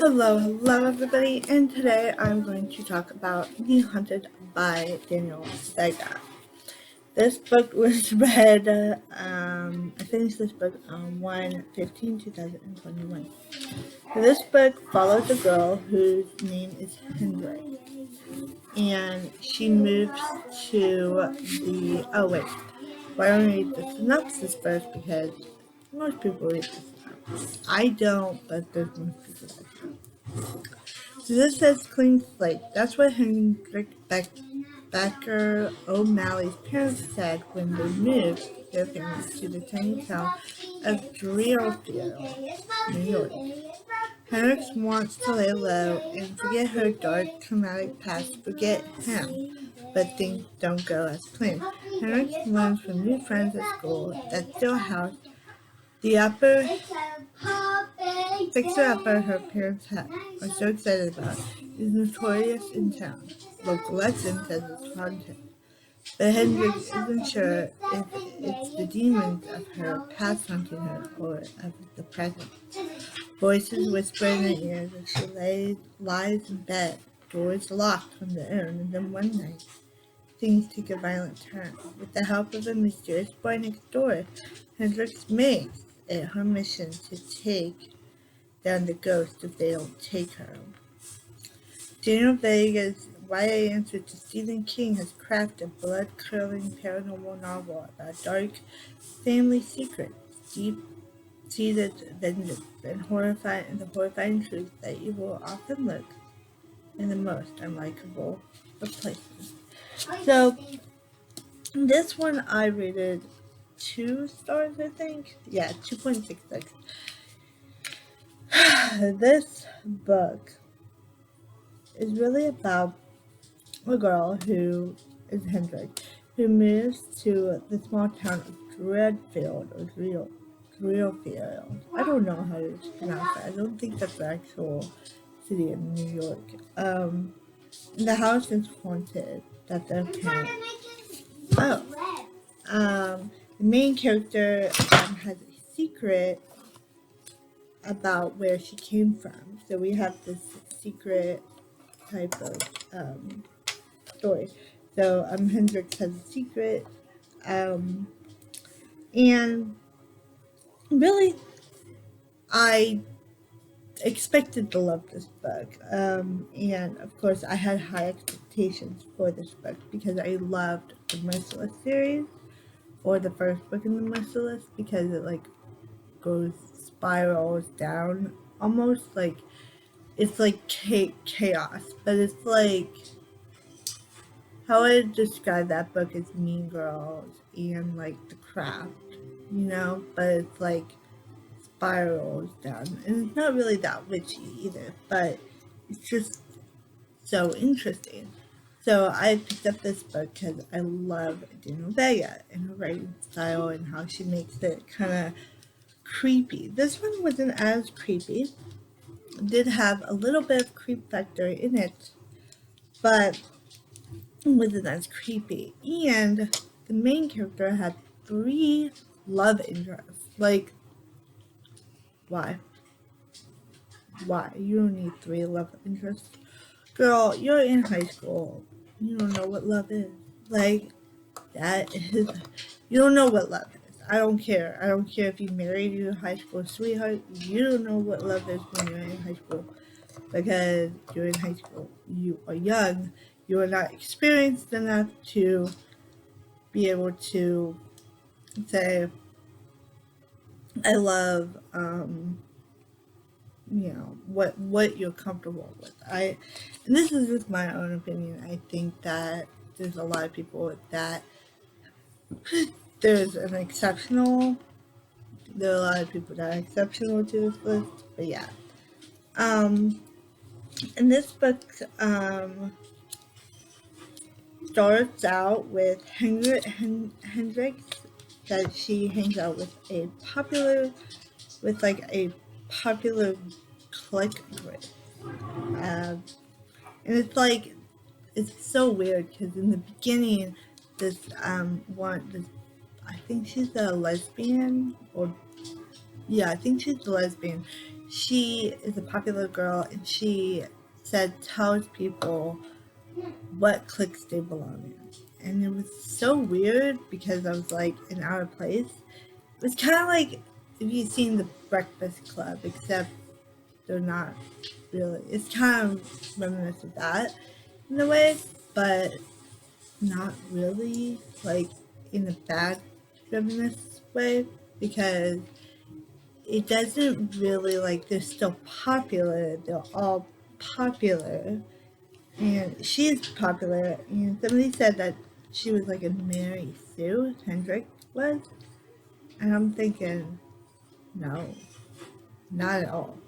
Hello everybody, and today I'm going to talk about The Hunted by Danielle Vega. This book was read, I finished this book on 1/15/2021. So this book follows a girl whose name is Hendrik, and she moves to I don't read the synopsis first because most people read the synopsis. I don't, but there's most people that do. So this says clean slate. That's what Hendrik Becker O'Malley's parents said when they moved their family to the tiny town of Deerfield, New York. Hendrik wants to lay low and forget her dark, traumatic past, forget him, but things don't go as planned. Hendrik learns from new friends at school that Stillhouse, the upper fixer-upper her parents are so excited about, is notorious in town. Local legend says it's haunted. But Hendrik isn't sure if it's the demons of her past haunting her or of the present. Voices whisper in her ears as she lies in bed, doors locked from the own, and then one night, things take a violent turn. With the help of a mysterious boy next door, Hendrik makes it her mission to take down the ghost if they don't take her. Danielle Vega's YA answer to Stephen King has crafted a blood-curdling paranormal novel about dark family secrets, deep-seated vengeance, and the horrifying truth that evil often lurks in the most unlikable of places. So, this one I rated 2 stars, I think. Yeah, 2.66. This book is really about a girl who is Hendrik, who moves to the small town of Dreadfield or Dreelfield. I don't know how to pronounce that. I don't think that's the actual city in New York. The house is haunted. That's their parents. The main character has a secret about where she came from. So we have this secret type of story. So Hendrik has a secret, and really, I expected to love this book, and of course, I had high expectations for this book because I loved the Merciless series, or the first book in the Merciless, because it spirals down almost like it's like chaos, but it's like how I would describe that book is Mean Girls and like The Craft, but it's like spirals down, and it's not really that witchy either, but it's just so interesting. So I picked up this book because I love Danielle Vega and her writing style and how she makes it kind of creepy. This one wasn't as creepy. It did have a little bit of creep factor in it, but it wasn't as creepy. And the main character had 3 love interests. Like, why? Why? You don't need 3 love interests. Girl, you're in high school. You don't know what love is. Like, that is, you don't know what love is. I don't care. I don't care if you married your high school sweetheart. You don't know what love is when you're in high school. Because you're in high school. You are young. You are not experienced enough to be able to say, I love, what you're comfortable with. And this is just my own opinion. I think that there's a lot of people that there are a lot of people that are exceptional to this list, but yeah. And this book starts out with Hendrik that she hangs out with a popular clique group. And it's so weird because in the beginning, I think she's a lesbian, I think she's a lesbian. she is a popular girl, and she tells people what cliques they belong in. And it was so weird because I was like in our place. It was kind of like if you've seen The Breakfast Club, except they're not really. It's kind of reminiscent of that in a way, but not really like in a bad reminiscent way, because it doesn't really like they're still popular. They're all popular, and she's popular. And somebody said that she was like a Mary Sue, Hendrick was, and I'm thinking, no, not at all.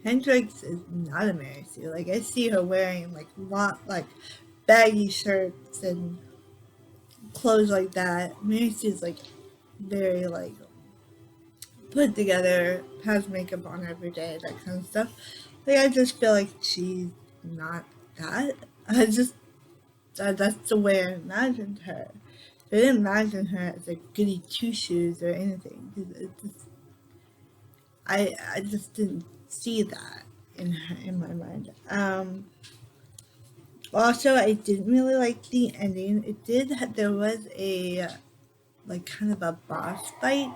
Hendrix is not a Mary Sue. Like I see her wearing like baggy shirts and clothes like that. Mary Sue's like very like put together, has makeup on every day, that kind of stuff. Like I just feel like she's not that. I just that's the way I imagined her. I didn't imagine her as a goody two shoes or anything. I just didn't see that in her, in my mind. Also, I didn't really like the ending. It did. There was a like kind of a boss fight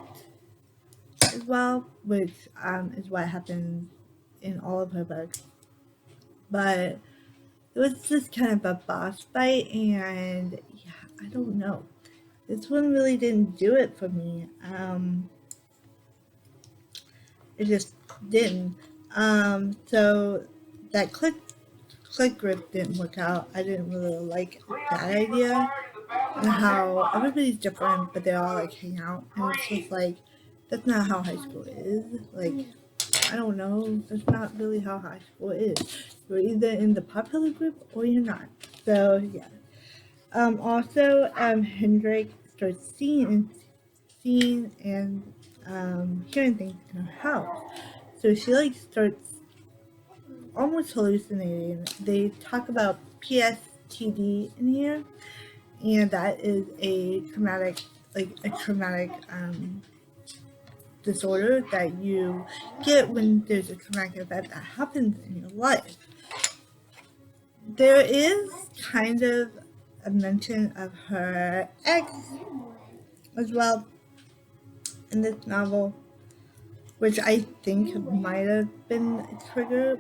as well, which is what happened in all of her books. But it was just kind of a boss fight, and yeah, I don't know. This one really didn't do it for me. It just didn't. So that click grip didn't work out. I didn't really like that idea, and how everybody's different, but they all like hang out, and it's just like that's not how high school is. Like I don't know, that's not really how high school is. You're either in the popular group or you're not. So yeah. Also, Hendrik starts seeing and hearing things in her house. So she like starts almost hallucinating. They talk about PSTD in here, and that is a traumatic disorder that you get when there's a traumatic event that happens in your life. There is kind of a mention of her ex as well in this novel, which I think might have been a trigger,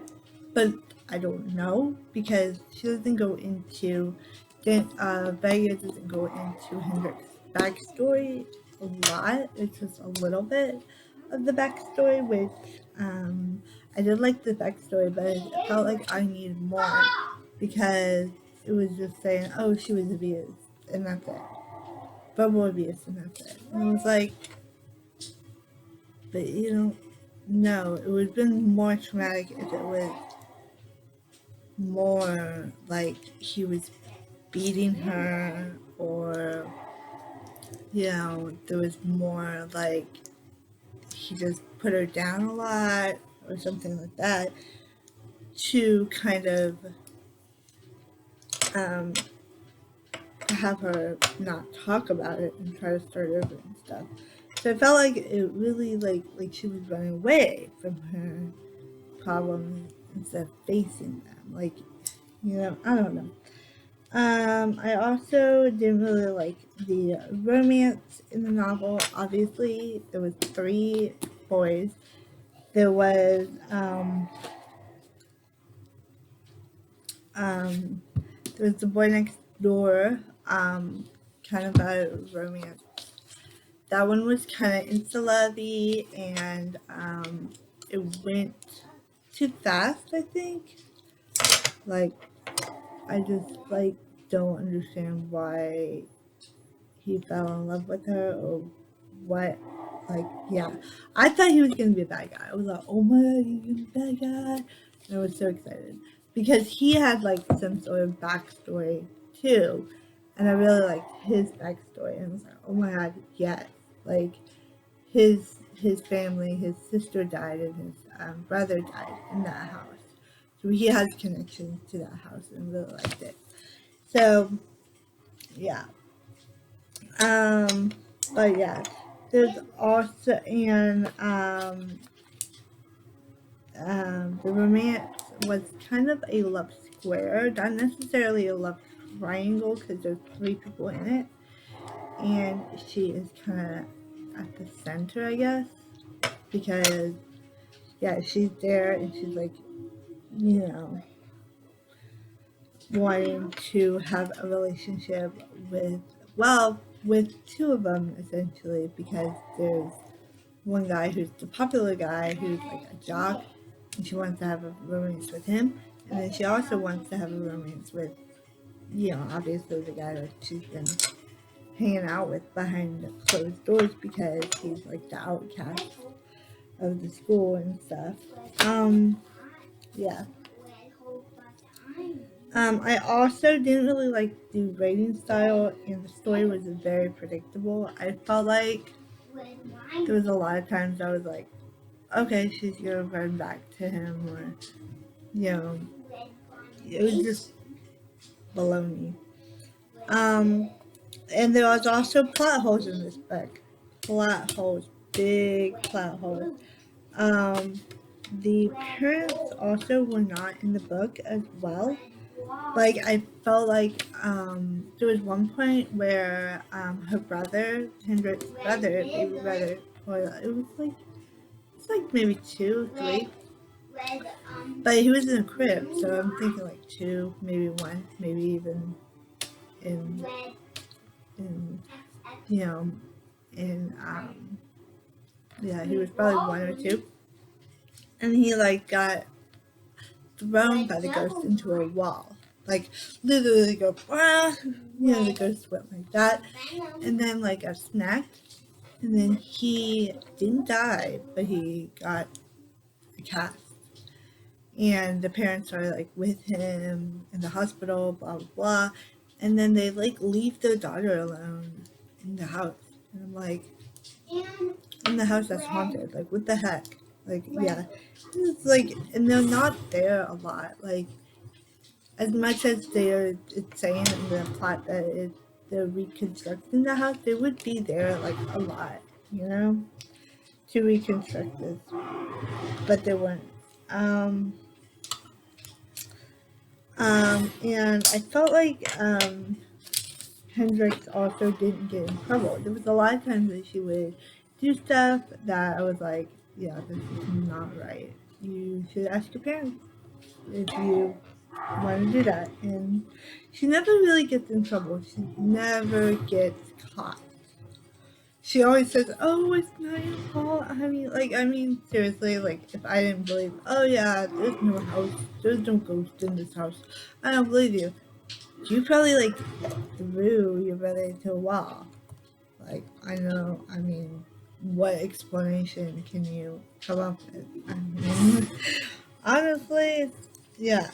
but I don't know because she doesn't go into Vega doesn't go into Hendrik's backstory a lot. It's just a little bit of the backstory, which I did like the backstory, but it felt like I needed more because it was just saying, oh, she was abused, and that's it. Verbal abuse, and that's it. And I was like, but you know, no, it would have been more traumatic if it was more like he was beating her, or you know, there was more like he just put her down a lot or something like that to kind of have her not talk about it and try to start over and stuff. So I felt like it really like she was running away from her problems instead of facing them. Like, you know, I don't know. I also didn't really like the romance in the novel. Obviously, there was 3 boys. There was the boy next door, kind of a romance. That one was kind of insta-lovey, and it went too fast, I think. Like, I just, like, don't understand why he fell in love with her or what. Like, yeah. I thought he was going to be a bad guy. I was like, oh my god, he's going to be a bad guy. And I was so excited. Because he had, like, some sort of backstory, too. And I really liked his backstory. And I was like, oh my god, yes. Like, his family, his sister died and his brother died in that house. So he has connections to that house and really liked it. So, yeah. But yeah, there's also, and the romance was kind of a love square, not necessarily a love triangle because there's 3 people in it, and she is kind of at the center, I guess, because yeah, she's there and she's like, you know, wanting to have a relationship with, well, with 2 of them essentially, because there's one guy who's the popular guy who's like a jock, and she wants to have a romance with him, and then she also wants to have a romance with, you know, obviously the guy that she's been hanging out with behind closed doors because he's like the outcast of the school and stuff. Yeah. I also didn't really like the writing style, and the story was very predictable. I felt like there was a lot of times I was like, okay, she's gonna run back to him, or, you know, it was just baloney. And there was also plot holes in this book. Plot holes, big plot holes. The parents also were not in the book as well. Like, I felt like there was one point where her brother, Hendrik's brother, baby brother, or it was like, it's like maybe 2, 3, but he was in a crib, so I'm thinking like 2, maybe 1, maybe even in you know, in yeah, he was probably 1 or 2, and he like got thrown by the ghost into a wall, like literally go, ah, you know, the ghost went like that, and then like got snapped, and then he didn't die, but he got a cast. And the parents are like with him in the hospital, blah blah blah, and then they like leave their daughter alone in the house, and I'm like, in the house that's haunted, like what the heck, like yeah, it's like, and they're not there a lot, like as much as they're it's saying in the plot that they're reconstructing the house, they would be there like a lot, you know, to reconstruct this, but they weren't. And I felt like Hendrix also didn't get in trouble. There was a lot of times that she would do stuff that I was like, yeah, this is not right. You should ask your parents if you want to do that. And she never really gets in trouble. She never gets caught. She always says, "Oh, it's not your fault." I mean, seriously, like, if I didn't believe, oh yeah, there's no house, there's no ghost in this house, I don't believe you. You probably, like, threw your brother into a wall. Like, I know, I mean, what explanation can you come up with? I mean, honestly, yeah,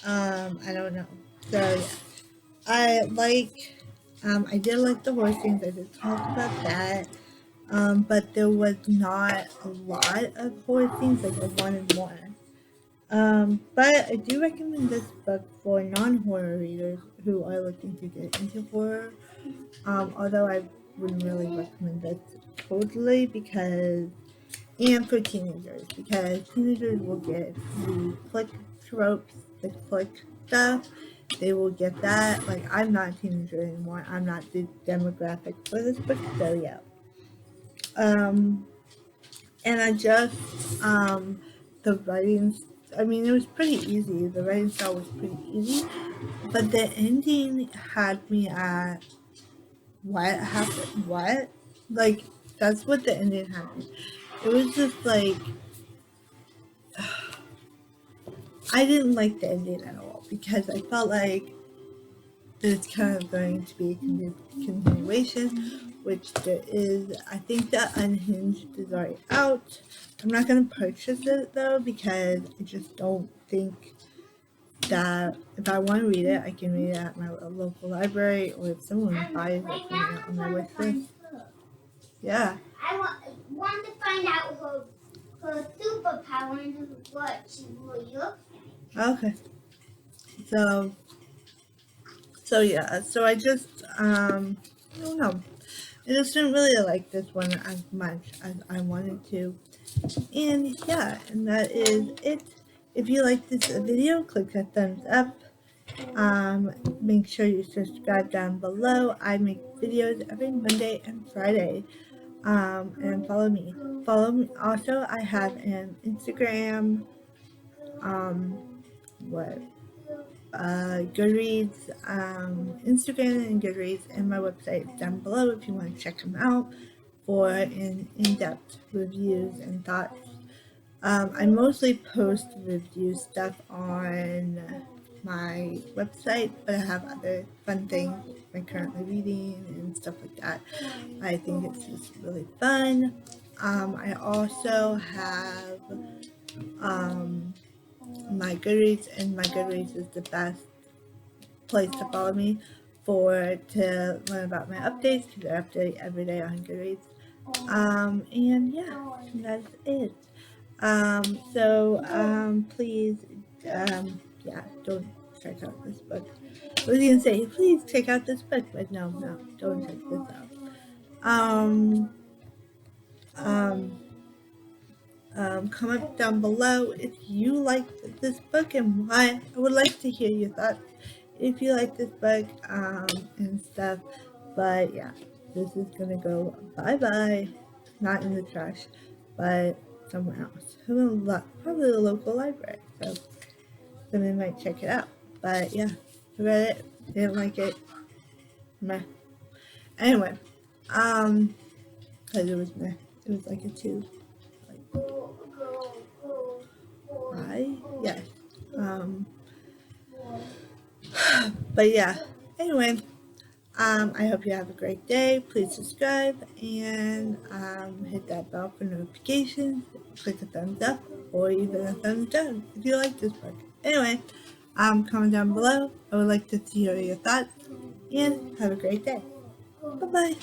I don't know. So, yeah. I did like the horse scenes, I did talk about that. But there was not a lot of horror scenes, like I wanted more. But I do recommend this book for non-horror readers who are looking to get into horror. Although I wouldn't really recommend this totally because, and for teenagers, because teenagers will get the click tropes, the click stuff. They will get that. Like, I'm not a teenager anymore. I'm not the demographic for this book, so yeah. And I just, the writing, I mean, it was pretty easy. The writing style was pretty easy, but the ending had me at, what happened? What? Like, that's what the ending had me. It was just like, I didn't like the ending at all because I felt like there's kind of going to be a continuation, which there is. I think that Unhinged is already out. I'm not going to purchase it though because I just don't think that if I want to read it, I can read it at my local library, or if someone buys it for me on my wish list. Yeah. I want to find out her superpower and what she really looks like. Okay. So yeah. So I just I don't know. I just didn't really like this one as much as I wanted to. And yeah, and that is it. If you like this video, click that thumbs up. Make sure you subscribe down below. I make videos every Monday and Friday. And follow me. Follow me. Also, I have an Instagram, what, Goodreads, Instagram and Goodreads, and my website is down below if you want to check them out for in-depth reviews and thoughts. I mostly post review stuff on my website, but I have other fun things I'm currently reading and stuff like that. I think it's just really fun. I also have my Goodreads, and my Goodreads is the best place to follow me to learn about my updates, because I update every day on Goodreads. And yeah, that's it. Please, yeah, don't check out this book. I was gonna say, please check out this book, but no, don't check this out. Comment down below if you like this book and why. I would like to hear your thoughts if you like this book, and stuff. But yeah, this is gonna go bye-bye. Not in the trash, but somewhere else. Probably the local library. So somebody might check it out. But yeah, I read it, didn't like it. Meh. Anyway, because it was meh. It was like a 2. Yes. But yeah, anyway, I hope you have a great day. Please subscribe and hit that bell for notifications. Click a thumbs up or even a thumbs down if you like this book. Anyway, comment down below. I would like to hear your thoughts, and have a great day. Bye-bye.